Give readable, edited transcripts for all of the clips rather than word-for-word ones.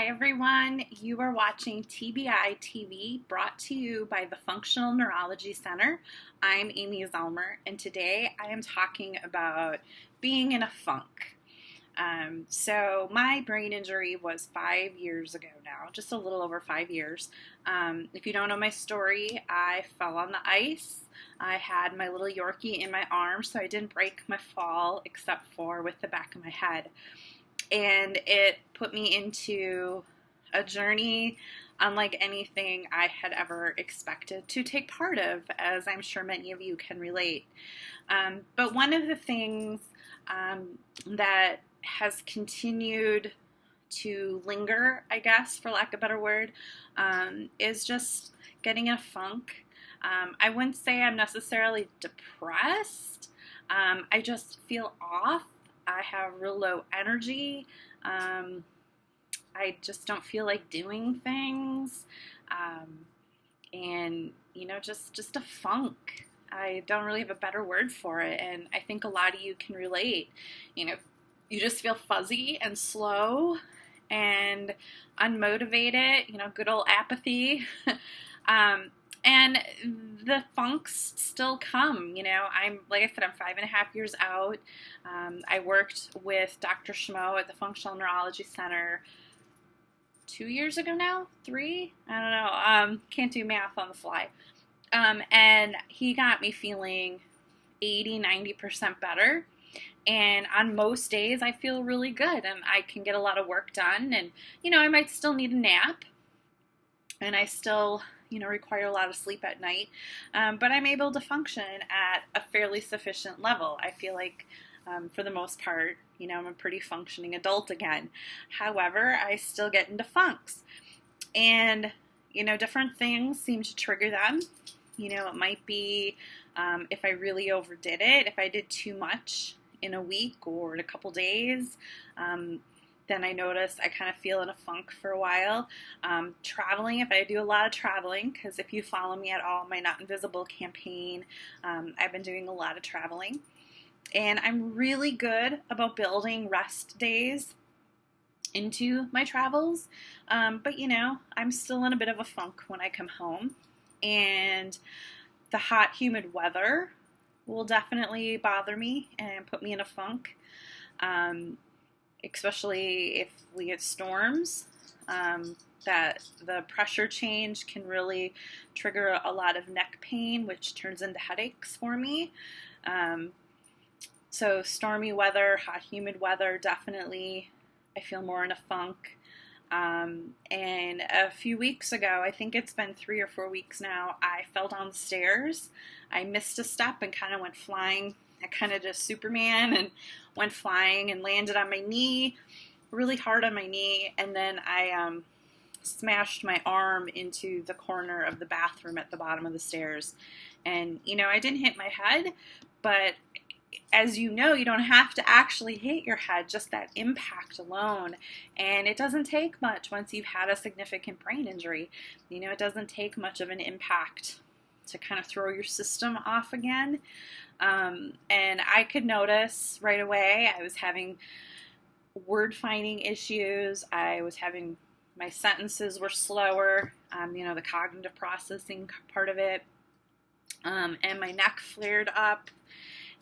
Hi everyone, you are watching TBI TV brought to you by the Functional Neurology Center. I'm Amy Zellmer and today I am talking about being in a funk. So my brain injury was 5 years ago now, just a little over 5 years. If you don't know my story, I fell on the ice. I had my little Yorkie in my arm, so I didn't break my fall except for with the back of my head. And it put me into a journey unlike anything I had ever expected to take part of, as I'm sure many of you can relate. But one of the things that has continued to linger, I guess, for lack of a better word, is just getting in a funk. I wouldn't say I'm necessarily depressed. I just feel off. I have real low energy. I just don't feel like doing things. And, just a funk. I don't really have a better word for it. And I think a lot of you can relate. You just feel fuzzy and slow and unmotivated, good old apathy. And the funks still come, like I said, I'm 5.5 years out. I worked with Dr. Schmo at the Functional Neurology Center 2 years ago now, 3? I don't know. Can't do math on the fly. And he got me feeling 80-90% better. And on most days, I feel really good and I can get a lot of work done. And, I might still need a nap. And I still require a lot of sleep at night, but I'm able to function at a fairly sufficient level. I feel like, for the most part, I'm a pretty functioning adult again. However, I still get into funks, and, different things seem to trigger them. It might be if I really overdid it, if I did too much in a week or in a couple days, then I notice I kind of feel in a funk for a while. Traveling, if I do a lot of traveling, because if you follow me at all, my Not Invisible campaign, I've been doing a lot of traveling. And I'm really good about building rest days into my travels. But, I'm still in a bit of a funk when I come home. And the hot, humid weather will definitely bother me and put me in a funk. Especially if we get storms, that the pressure change can really trigger a lot of neck pain, which turns into headaches for me. So stormy weather, hot, humid weather, definitely I feel more in a funk. And a few weeks ago, I think it's been 3 or 4 weeks now, I fell down the stairs. I missed a step and kind of went flying. I kind of just Superman and went flying and landed on my knee, really hard on my knee, and then I smashed my arm into the corner of the bathroom at the bottom of the stairs. And, I didn't hit my head, but as you know, you don't have to actually hit your head, just that impact alone. And it doesn't take much once you've had a significant brain injury. It doesn't take much of an impact to kind of throw your system off again. And I could notice right away I was having word finding issues. I was having, my sentences were slower, the cognitive processing part of it. And my neck flared up.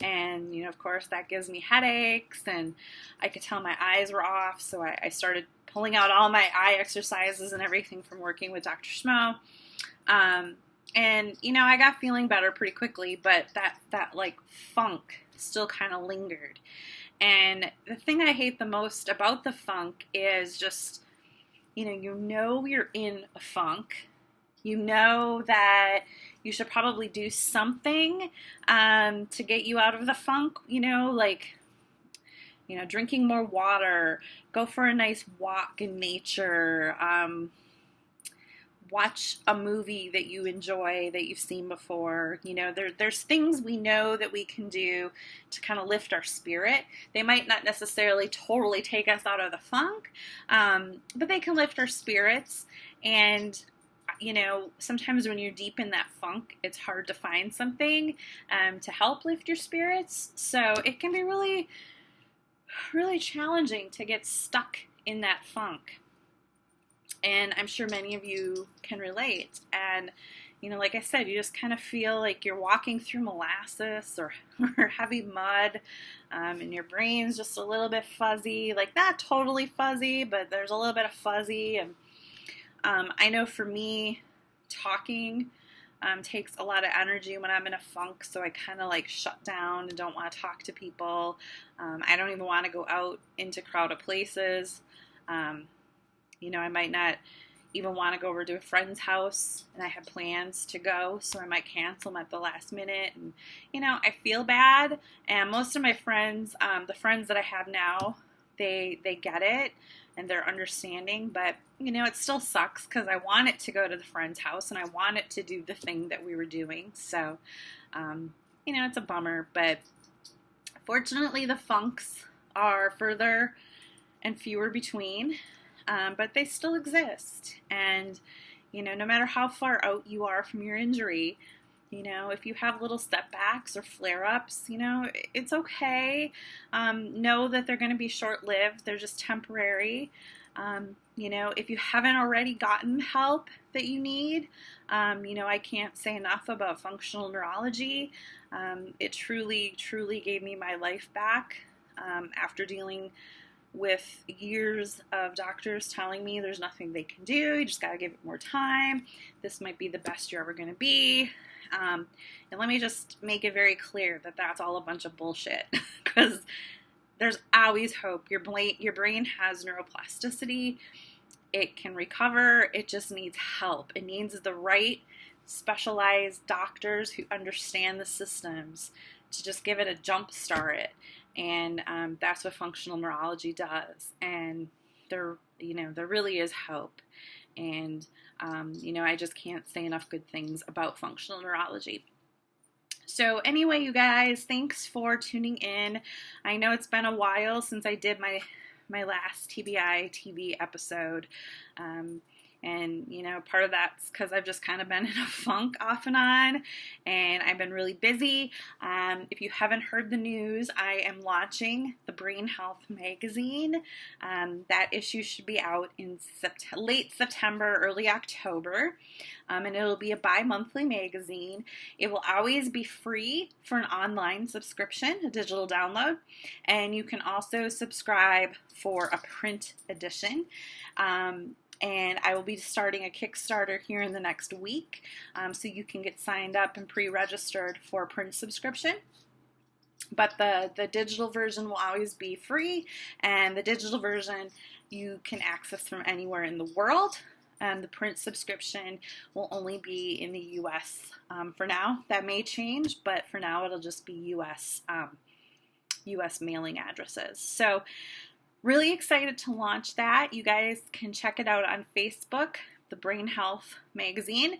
And, of course, that gives me headaches. And I could tell my eyes were off. So I started pulling out all my eye exercises and everything from working with Dr. Schmo. And, I got feeling better pretty quickly, but that like funk still kind of lingered. And the thing I hate the most about the funk is just, you're in a funk. That you should probably do something to get you out of the funk, drinking more water, go for a nice walk in nature, watch a movie that you enjoy, that you've seen before. There's things we know that we can do to kind of lift our spirit. They might not necessarily totally take us out of the funk, but they can lift our spirits. And, sometimes when you're deep in that funk, it's hard to find something to help lift your spirits. So it can be really, really challenging to get stuck in that funk. And I'm sure many of you can relate. And, you know, like I said, you just kind of feel like you're walking through molasses or heavy mud, and your brain's just a little bit fuzzy, like not totally fuzzy, but there's a little bit of fuzzy. And I know for me, talking takes a lot of energy when I'm in a funk, so I kind of like shut down and don't want to talk to people. I don't even want to go out into crowded places. You know, I might not even want to go over to a friend's house, and I have plans to go, so I might cancel them at the last minute. And, you know, I feel bad, and most of my friends, the friends that I have now, they get it, and they're understanding, but, you know, it still sucks, because I wanted to go to the friend's house, and I wanted to do the thing that we were doing, so, you know, it's a bummer, but fortunately the funks are further and fewer between. But they still exist. And, you know, no matter how far out you are from your injury, you know, if you have little setbacks or flare-ups, you know, it's okay. Know that they're going to be short-lived. They're just temporary. You know, if you haven't already gotten help that you need, you know, I can't say enough about functional neurology. It truly, truly gave me my life back after dealing with years of doctors telling me there's nothing they can do, you just got to give it more time, this might be the best you're ever going to be. And let me just make it very clear that that's all a bunch of bullshit, because there's always hope. Your brain has neuroplasticity. It can recover. It just needs help. It needs the right specialized doctors who understand the systems to just give it a jump start. And that's what functional neurology does. And there really is hope. And, you know, I just can't say enough good things about functional neurology. So anyway, you guys, thanks for tuning in. I know it's been a while since I did my last TBI TV episode. And, you know, part of that's because I've just kind of been in a funk off and on, and I've been really busy. If you haven't heard the news, I am launching the Brain Health magazine. That issue should be out in late September, early October, and it'll be a bi-monthly magazine. It will always be free for an online subscription, a digital download, and you can also subscribe for a print edition. And I will be starting a Kickstarter here in the next week, so you can get signed up and pre-registered for a print subscription. But the digital version will always be free, and the digital version you can access from anywhere in the world. And the print subscription will only be in the U.S. For now. That may change, but for now it'll just be U.S. Mailing addresses. So really excited to launch that. You guys can check it out on Facebook, the Brain Health magazine,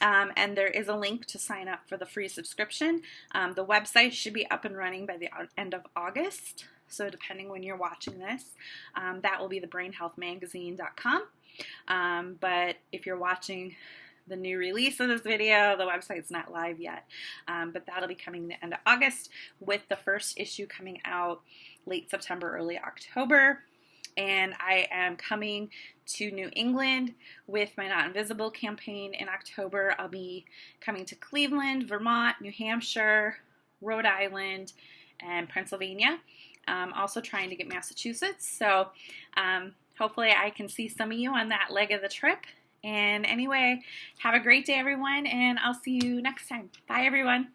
and there is a link to sign up for the free subscription. The website should be up and running by the end of August, so depending when you're watching this, that will be thebrainhealthmagazine.com. But if you're watching the new release of this video, the website's not live yet, but that'll be coming the end of August, with the first issue coming out late September, early October. And I am coming to New England with my Not Invisible campaign in October. I'll be coming to Cleveland, Vermont, New Hampshire, Rhode Island, and Pennsylvania. Also trying to get Massachusetts. So hopefully I can see some of you on that leg of the trip. And anyway, have a great day, everyone, and I'll see you next time. Bye, everyone.